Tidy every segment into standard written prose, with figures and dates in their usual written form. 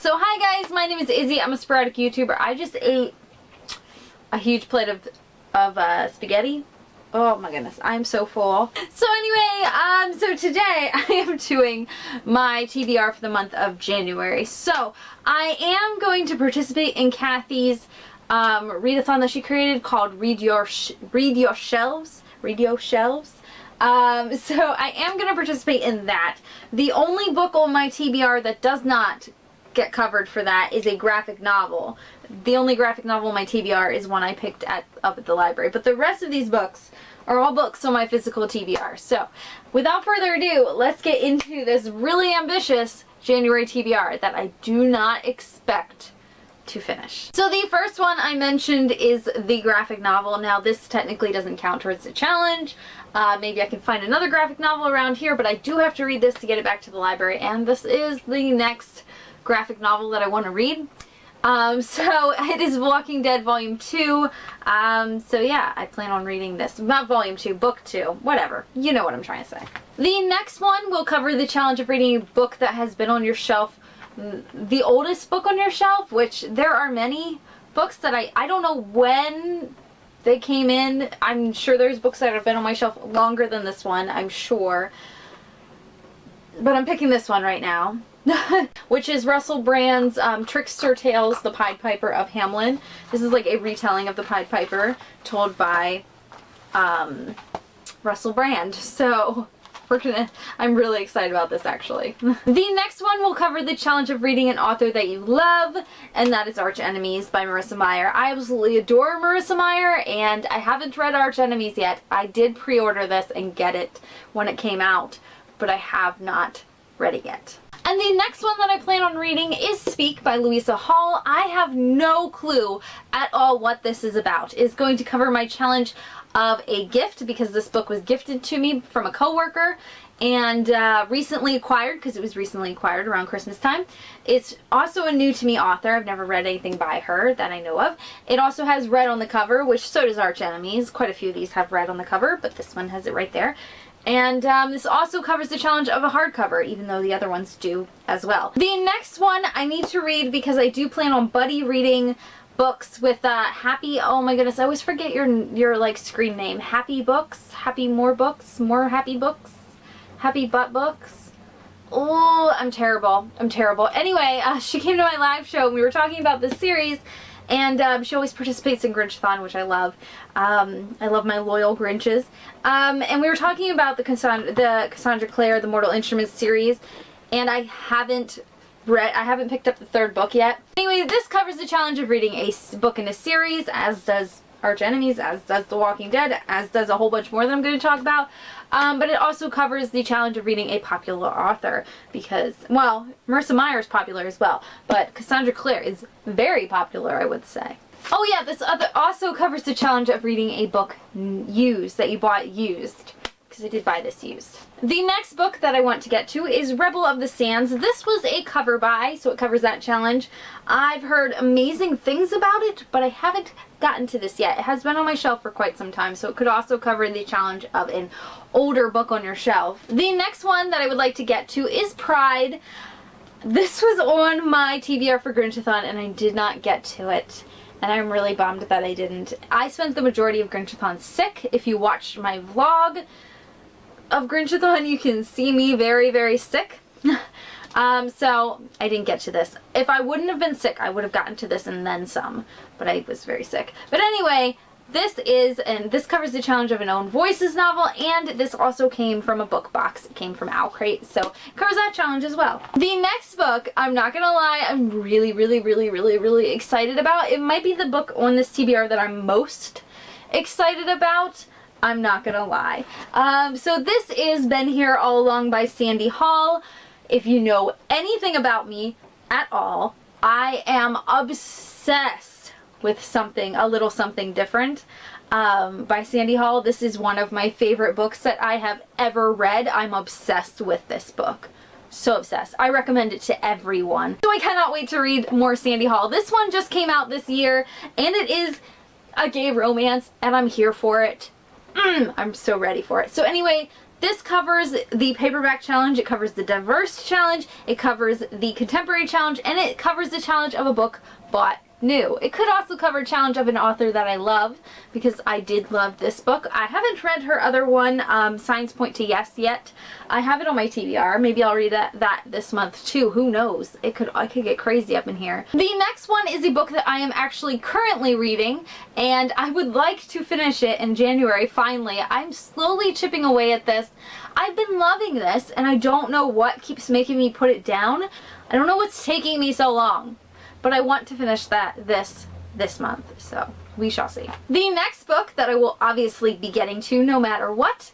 So hi guys, my name is Izzy. I'm a sporadic YouTuber. I just ate a huge plate of spaghetti. Oh my goodness, I'm so full. So anyway, so today I am doing my TBR for the month of January. So I am going to participate in Kathy's readathon that she created called Read Your Shelves. So I am going to participate in that. The only book on my TBR that does not get covered for that is a graphic novel. The only graphic novel in my TBR is one I picked up at the library. But the rest of these books are all books on my physical TBR. So without further ado, let's get into this really ambitious January TBR that I do not expect to finish. So the first one I mentioned is the graphic novel. Now this technically doesn't count towards the challenge. Maybe I can find another graphic novel around here, but I do have to read this to get it back to the library, and this is the next graphic novel that I want to read. So it is Walking Dead Volume 2. So yeah, I plan on reading this. Not Volume 2, Book 2. Whatever. You know what I'm trying to say. The next one will cover the challenge of reading a book that has been on your shelf. The oldest book on your shelf, which there are many books that I don't know when they came in. I'm sure there's books that have been on my shelf longer than this one, I'm sure. But I'm picking this one right now. Which is Russell Brand's Trickster Tales, The Pied Piper of Hamelin. This is like a retelling of The Pied Piper told by Russell Brand. So I'm really excited about this actually. The next one will cover the challenge of reading an author that you love, and that is Arch Enemies by Marissa Meyer. I absolutely adore Marissa Meyer, and I haven't read Arch Enemies yet. I did pre-order this and get it when it came out, but I have not read it yet. And the next one that I plan on reading is Speak by Louisa Hall. I have no clue at all what this is about. It's going to cover my challenge of a gift, because this book was gifted to me from a coworker and recently acquired, because it was recently acquired around Christmas time. It's also a new to me author. I've never read anything by her that I know of. It also has red on the cover, which so does Arch Enemies. Quite a few of these have red on the cover, but this one has it right there. And this also covers the challenge of a hardcover, even though the other ones do as well. The next one I need to read because I do plan on buddy reading books with Happy, oh my goodness, I always forget your like screen name. Happy Books? Happy More Books? More Happy Books? Happy Butt Books? Oh, I'm terrible. I'm terrible. Anyway, she came to my live show and we were talking about this series. And she always participates in Grinchathon, which I love. I love my loyal Grinches. And we were talking about the Cassandra Clare, the Mortal Instruments series, and I haven't picked up the third book yet. Anyway, this covers the challenge of reading a book in a series, as does Arch Enemies, as does The Walking Dead, as does a whole bunch more that I'm going to talk about. But it also covers the challenge of reading a popular author because, well, Marissa Meyer is popular as well, but Cassandra Clare is very popular, I would say. Oh yeah, this also covers the challenge of reading a book used, that you bought used, because I did buy this used. The next book that I want to get to is Rebel of the Sands. This was a cover buy, so it covers that challenge. I've heard amazing things about it, but I haven't gotten to this yet. It has been on my shelf for quite some time, so it could also cover the challenge of an older book on your shelf. The next one that I would like to get to is Pride. This was on my TBR for Grinchathon and I did not get to it. And I'm really bummed that I didn't. I spent the majority of Grinchathon sick. If you watched my vlog of Grinchathon, you can see me very, very sick. So I didn't get to this. If I wouldn't have been sick, I would have gotten to this and then some. But I was very sick. But anyway, this covers the challenge of an Own Voices novel, and this also came from a book box. It came from Owlcrate, so it covers that challenge as well. The next book, I'm not gonna lie, I'm really excited about. It might be the book on this TBR that I'm most excited about. I'm not gonna lie. So this is Been Here All Along by Sandy Hall. If you know anything about me at all, I am obsessed with something, a little something different by Sandy Hall. This is one of my favorite books that I have ever read. I'm obsessed with this book. So obsessed. I recommend it to everyone. So I cannot wait to read more Sandy Hall. This one just came out this year and it is a gay romance and I'm here for it. I'm so ready for it. So anyway, This covers the paperback challenge, it covers the diverse challenge, it covers the contemporary challenge, and it covers the challenge of a book bought new. It could also cover a challenge of an author that I love, because I did love this book. I haven't read her other one, Signs Point to Yes, yet. I have it on my TBR. Maybe I'll read that this month too. Who knows? I could get crazy up in here. The next one is a book that I am actually currently reading, and I would like to finish it in January, finally. I'm slowly chipping away at this. I've been loving this, and I don't know what keeps making me put it down. I don't know what's taking me so long. But I want to finish this month, so we shall see. The next book that I will obviously be getting to no matter what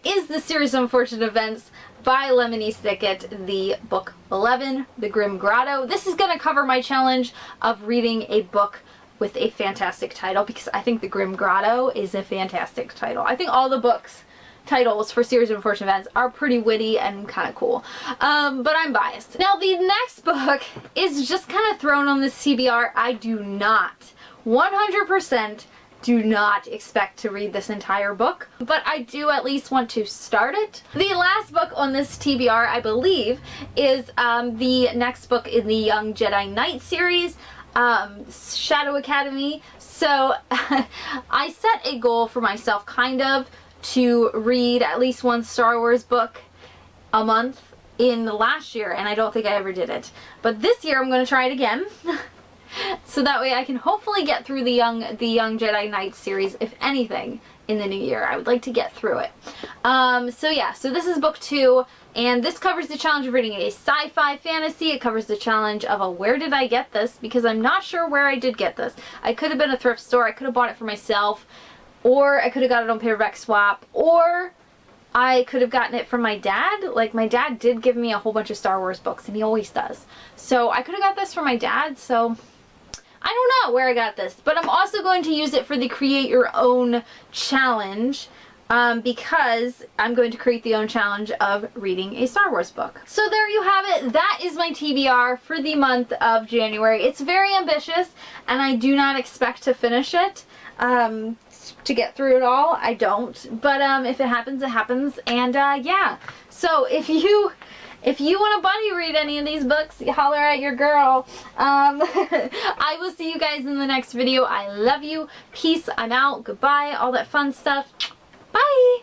is the series of Unfortunate Events by Lemony Snicket, the book 11, The Grim Grotto. This is going to cover my challenge of reading a book with a fantastic title, because I think The Grim Grotto is a fantastic title. I think all the books titles for series of unfortunate events are pretty witty and kind of cool, but I'm biased. Now the next book is just kind of thrown on this TBR. I do not 100% do not expect to read this entire book, but I do at least want to start it. The last book on this TBR, I believe, is the next book in the Young Jedi Knight series, Shadow Academy. So I set a goal for myself, kind of, to read at least one Star Wars book a month in the last year, and I don't think I ever did it. But this year I'm going to try it again. So that way I can hopefully get through the Young Jedi Knight series, if anything, in the new year. I would like to get through it. So yeah, so this is book 2, and this covers the challenge of reading a sci-fi fantasy. It covers the challenge of a where did I get this, because I'm not sure where I did get this. I could have been a thrift store, I could have bought it for myself, or I could have got it on paperback swap, or I could have gotten it from my dad. Like, my dad did give me a whole bunch of Star Wars books, and he always does. So I could have got this from my dad, so I don't know where I got this. But I'm also going to use it for the Create Your Own challenge, because I'm going to create the own challenge of reading a Star Wars book. So there you have it. That is my TBR for the month of January. It's very ambitious, and I do not expect to finish it. To get through it all, I don't, but if it happens, it happens. And yeah, so if you want to buddy read any of these books, holler at your girl. I will see you guys in the next video. I love you. Peace. I'm out. Goodbye. All that fun stuff. Bye.